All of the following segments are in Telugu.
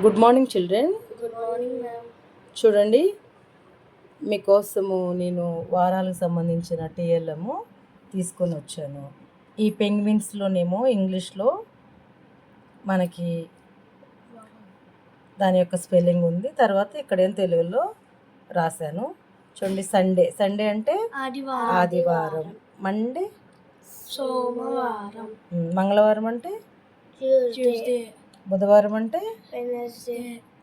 Good morning children. Good morning ma'am. చూడండి, మీకోసము నేను వారాలకు సంబంధించిన టీఎల్ఎం తీసుకొని వచ్చాను. ఈ పెంగ్విన్స్లోనేమో ఇంగ్లీష్లో మనకి దాని యొక్క స్పెల్లింగ్ ఉంది. తర్వాత ఇక్కడేం తెలుగులో రాశాను. చూడండి, సండే అంటే ఆదివారం, మండే సోమవారం, మంగళవారం అంటే ట్యూస్డే, బుధవారం అంటే వెడ్నెస్డే,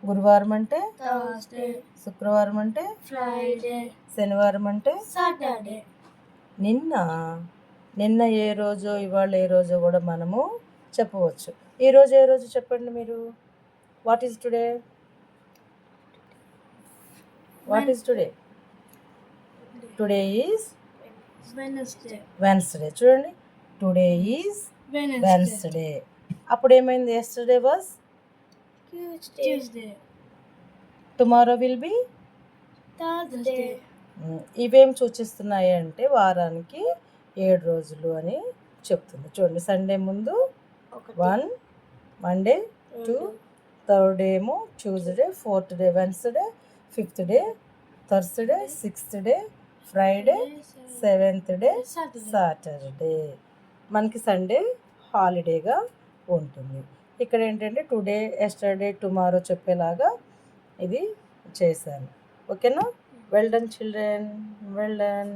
గురువారం అంటే థర్స్డే, శుక్రవారం అంటే ఫ్రైడే, శనివారం అంటే సాటర్డే. నిన్న ఏ రోజో ఇవాళ ఏ రోజో కూడా మనము చెప్పవచ్చు. ఈరోజు ఏ రోజు చెప్పండి మీరు. What is today? Today is Wednesday. చూడండి, టుడే ఈజ్ వెన్స్డే. అప్పుడు ఏమైంది? Yesterday was Tuesday, tomorrow will be Thursday. ఇవేం సూచిస్తున్నాయి అంటే వారానికి 7 రోజులు అని చెప్తుంది. చూడండి, సండే ముందు 1, మండే 2, థర్డ్ డే ఏమో Tuesday, fourth day Wednesday, fifth day Thursday, sixth day Friday, seventh day Saturday. మనకి సండే హాలిడేగా ఉంటుంది. ఇక్కడ ఏంటంటే టుడే, ఎస్టర్డే, టుమారో చెప్పేలాగా ఇది చేశాను. ఓకేనా? Well done children, well done.